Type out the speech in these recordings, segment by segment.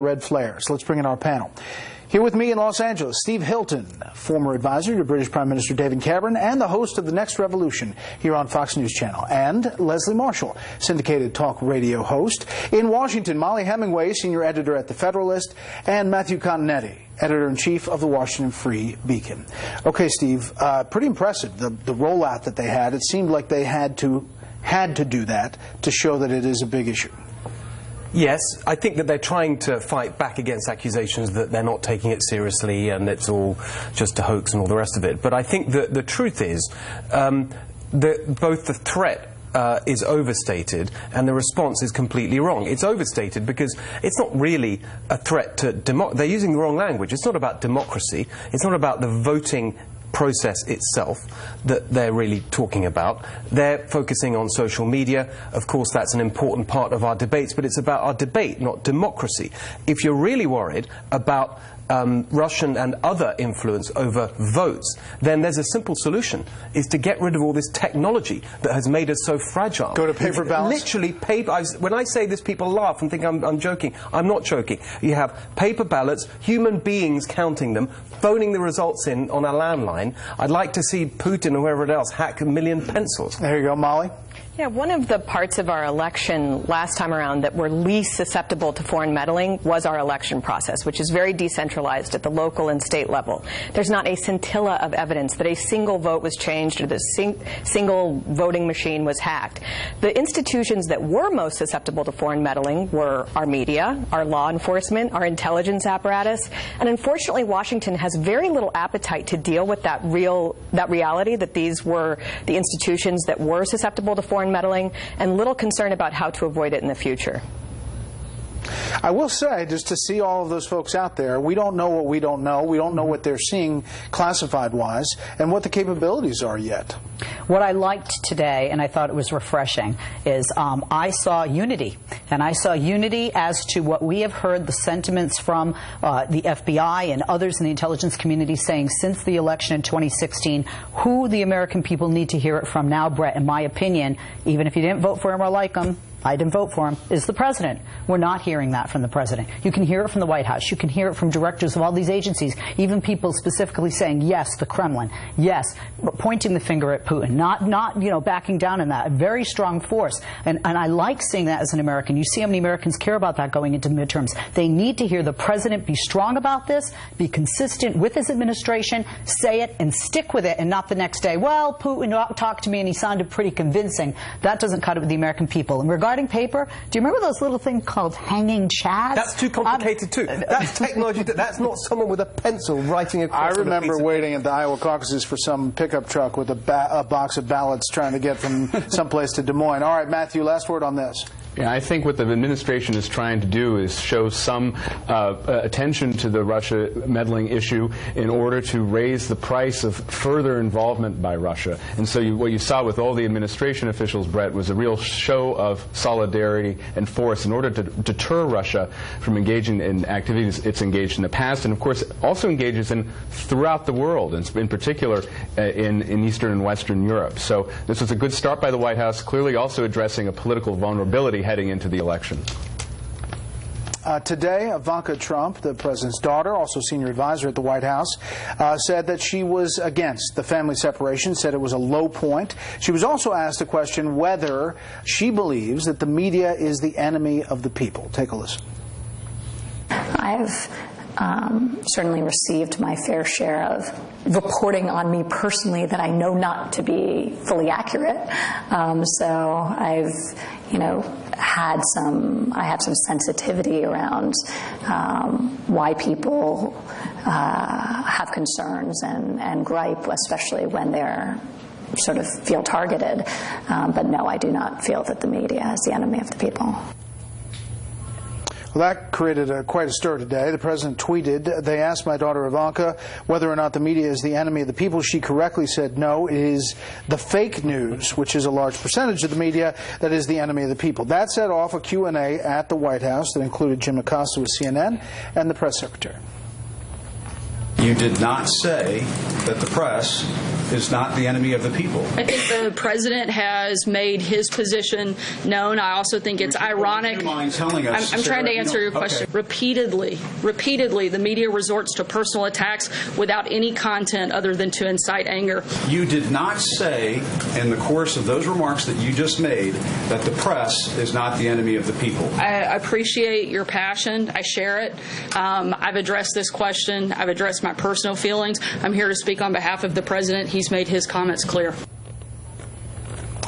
red flares. Let's bring in our panel. Here with me in Los Angeles, Steve Hilton, former advisor to British Prime Minister David Cameron and the host of The Next Revolution here on Fox News Channel, and Leslie Marshall, syndicated talk radio host. In Washington, Molly Hemingway, senior editor at The Federalist, and Matthew Continetti, editor-in-chief of the Washington Free Beacon. Okay, Steve, pretty impressive, the rollout that they had. It seemed like they had to do that to show that it is a big issue. Yes, I think that they're trying to fight back against accusations that they're not taking it seriously and it's all just a hoax and all the rest of it. But I think that the truth is that both the threat is overstated and the response is completely wrong. It's overstated because it's not really a threat to democracy. They're using the wrong language. It's not about democracy. It's not about the voting process itself that they're really talking about. They're focusing on social media. Of course, that's an important part of our debates, but it's about our debate, not democracy. If you're really worried about Russian and other influence over votes, then there's a simple solution, is to get rid of all this technology that has made us so fragile. Go to paper ballots? Literally paper. When I say this, people laugh and think I'm joking. I'm not joking. You have paper ballots, human beings counting them, phoning the results in on a landline. I'd like to see Putin or whoever else hack 1 million pencils. There you go, Molly. Yeah, one of the parts of our election last time around that were least susceptible to foreign meddling was our election process, which is very decentralized at the local and state level. There's not a scintilla of evidence that a single vote was changed or the single voting machine was hacked. The institutions that were most susceptible to foreign meddling were our media, our law enforcement, our intelligence apparatus, and unfortunately Washington has very little appetite to deal with that reality that these were the institutions that were susceptible to foreign meddling, and little concern about how to avoid it in the future. I will say, just to see all of those folks out there, we don't know what we don't know. We don't know what they're seeing classified-wise and what the capabilities are yet. What I liked today, and I thought it was refreshing, is I saw unity. And I saw unity as to what we have heard, the sentiments from the FBI and others in the intelligence community saying since the election in 2016, who the American people need to hear it from now, Brett, in my opinion, even if you didn't vote for him or like him, I didn't vote for him, is the president. We're not hearing that from the president. You can hear it from the White House. You can hear it from directors of all these agencies, even people specifically saying, yes, the Kremlin, yes, pointing the finger at Putin, not you know, backing down in that. A very strong force. And I like seeing that as an American. You see how many Americans care about that going into midterms. They need to hear the president be strong about this, be consistent with his administration, say it and stick with it, and not the next day, well, Putin talked to me and he sounded pretty convincing. That doesn't cut it with the American people. And regarding paper, do you remember those little things called hanging chads? That's too complicated too. That's technology. That's not someone with a pencil writing across. I remember waiting at the Iowa caucuses for some pickup truck with a box of ballots trying to get from someplace to Des Moines. All right, Matthew, last word on this. Yeah, I think what the administration is trying to do is show some attention to the Russia meddling issue in order to raise the price of further involvement by Russia. And so what you saw with all the administration officials, Brett, was a real show of solidarity and force in order to deter Russia from engaging in activities it's engaged in the past, and of course also engages in throughout the world, and in particular in Eastern and Western Europe. So this was a good start by the White House, clearly also addressing a political vulnerability heading into the election. Today, Ivanka Trump, the president's daughter, also senior advisor at the White House, said that she was against the family separation, said it was a low point. She was also asked a question whether she believes that the media is the enemy of the people. Take a listen. I've certainly received my fair share of reporting on me personally that I know not to be fully accurate. So I've, I have some sensitivity around why people have concerns and gripe, especially when they're sort of feel targeted. But no, I do not feel that the media is the enemy of the people. Well, that created quite a stir today. The president tweeted, they asked my daughter Ivanka whether or not the media is the enemy of the people. She correctly said no, it is the fake news, which is a large percentage of the media, that is the enemy of the people. That set off a Q&A at the White House that included Jim Acosta with CNN and the press secretary. You did not say that the press is not the enemy of the people. I think the president has made his position known. I also think it's ironic. I'm trying to answer your question. Okay. Repeatedly, the media resorts to personal attacks without any content other than to incite anger. You did not say in the course of those remarks that you just made that the press is not the enemy of the people. I appreciate your passion. I share it. I've addressed this question. I've addressed my personal feelings. I'm here to speak on behalf of the president. He's made his comments clear.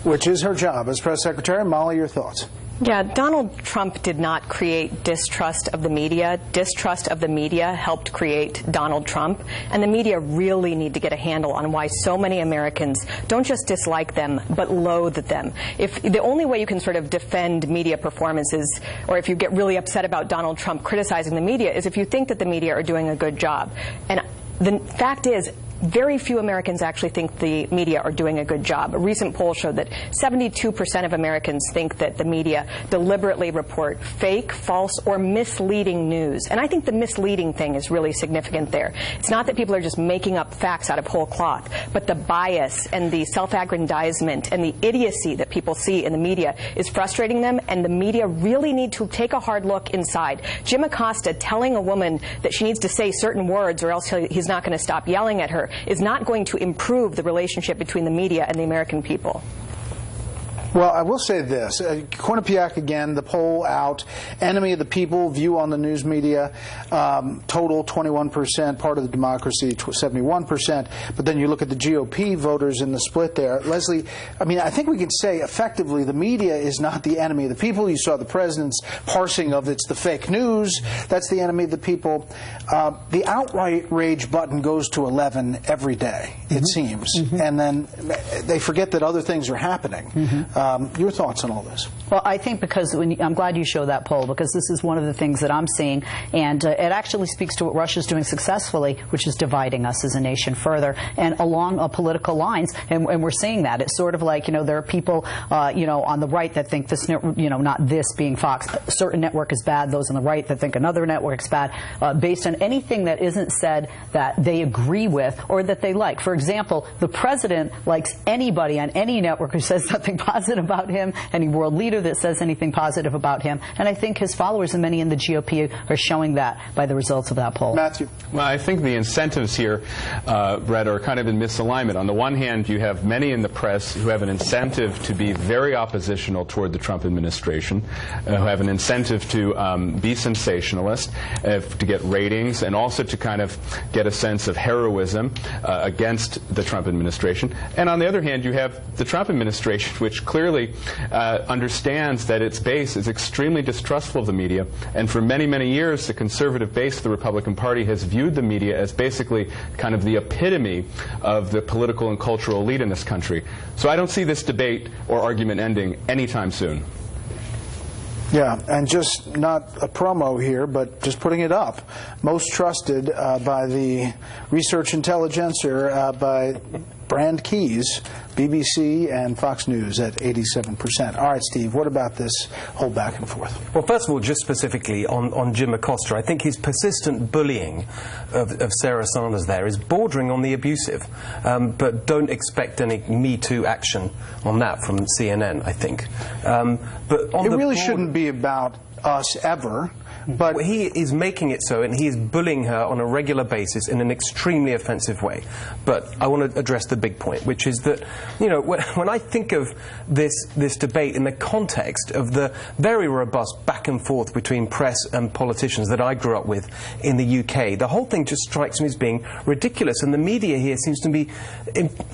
Which is her job as press secretary. Molly, your thoughts? Yeah, Donald Trump did not create distrust of the media. Distrust of the media helped create Donald Trump. And the media really need to get a handle on why so many Americans don't just dislike them, but loathe them. If the only way you can sort of defend media performances, or if you get really upset about Donald Trump criticizing the media, is if you think that the media are doing a good job. And the fact is, very few Americans actually think the media are doing a good job. A recent poll showed that 72% of Americans think that the media deliberately report fake, false, or misleading news. And I think the misleading thing is really significant there. It's not that people are just making up facts out of whole cloth, but the bias and the self-aggrandizement and the idiocy that people see in the media is frustrating them, and the media really need to take a hard look inside. Jim Acosta telling a woman that she needs to say certain words or else he's not going to stop yelling at her is not going to improve the relationship between the media and the American people. Well, I will say this. Quinnipiac, again, the poll out, enemy of the people, view on the news media, total 21%, part of the democracy 71%. But then you look at the GOP voters in the split there. Leslie, I mean, I think we can say effectively the media is not the enemy of the people. You saw the president's parsing of it's the fake news. That's the enemy of the people. The outright rage button goes to 11 every day, it seems. And then they forget that other things are happening. Your thoughts on all this? Well, I think because I'm glad you showed that poll, because this is one of the things that I'm seeing, and it actually speaks to what Russia's doing successfully, which is dividing us as a nation further and along political lines, and we're seeing that. It's sort of like, there are people, on the right that think this, not this being Fox, a certain network is bad, those on the right that think another network's bad, based on anything that isn't said that they agree with or that they like. For example, the president likes anybody on any network who says something positive about him, any world leader that says anything positive about him, and I think his followers and many in the GOP are showing that by the results of that poll. Matthew? Well, I think the incentives here, Brett, are kind of in misalignment. On the one hand, you have many in the press who have an incentive to be very oppositional toward the Trump administration, who have an incentive to be sensationalist, to get ratings, and also to kind of get a sense of heroism against the Trump administration. And on the other hand, you have the Trump administration, which clearly understands that its base is extremely distrustful of the media, and for many, many years the conservative base of the Republican Party has viewed the media as basically kind of the epitome of the political and cultural elite in this country. So I don't see this debate or argument ending anytime soon. Yeah, and just not a promo here, but just putting it up. Most trusted by the research intelligentsia by Brand Keys, BBC and Fox News at 87%. All right, Steve, what about this whole back and forth? Well, first of all, just specifically on Jim Acosta, I think his persistent bullying of Sarah Sanders there is bordering on the abusive. But don't expect any Me Too action on that from CNN, I think. But on it really shouldn't be about us ever. But he is making it so, and he is bullying her on a regular basis in an extremely offensive way. But I want to address the big point, which is that, when I think of this debate in the context of the very robust back and forth between press and politicians that I grew up with in the UK, the whole thing just strikes me as being ridiculous. And the media here seems to be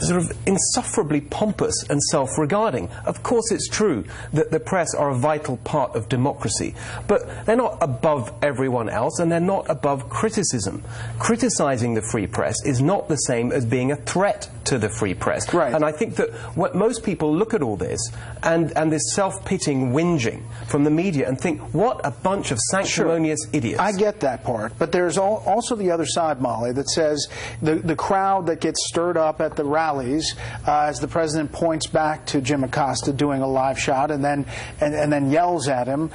sort of insufferably pompous and self-regarding. Of course, it's true that the press are a vital part of democracy, but they're not above everyone else, and they're not above criticism. Criticizing the free press is not the same as being a threat to the free press. Right. And I think that what most people look at all this and this self-pitying whinging from the media and think, what a bunch of sanctimonious idiots. I get that part, but there's also the other side, Molly, that says the crowd that gets stirred up at the rallies as the president points back to Jim Acosta doing a live shot and then yells at him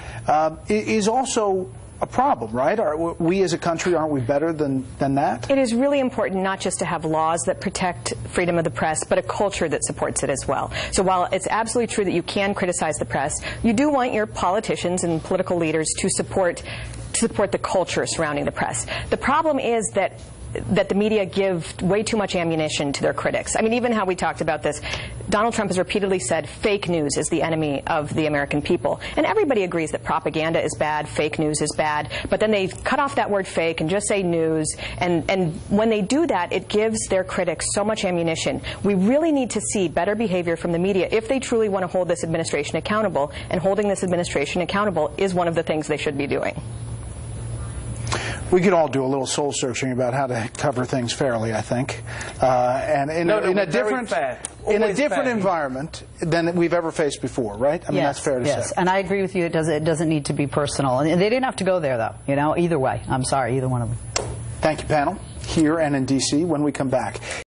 is also a problem, right? We as a country, aren't we better than that? It is really important not just to have laws that protect freedom of the press, but a culture that supports it as well. So while it's absolutely true that you can criticize the press, you do want your politicians and political leaders to support the culture surrounding the press. The problem is that the media give way too much ammunition to their critics. I mean, even how we talked about this, Donald Trump has repeatedly said fake news is the enemy of the American people. And everybody agrees that propaganda is bad, fake news is bad, but then they cut off that word fake and just say news. And when they do that, it gives their critics so much ammunition. We really need to see better behavior from the media if they truly want to hold this administration accountable, and holding this administration accountable is one of the things they should be doing. We could all do a little soul searching about how to cover things fairly, I think, and in a different environment than we've ever faced before, right? I mean, that's fair to say. Yes, and I agree with you. It doesn't need to be personal, and they didn't have to go there, though. You know, either way. I'm sorry, either one of them. Thank you, panel, here and in D.C. When we come back.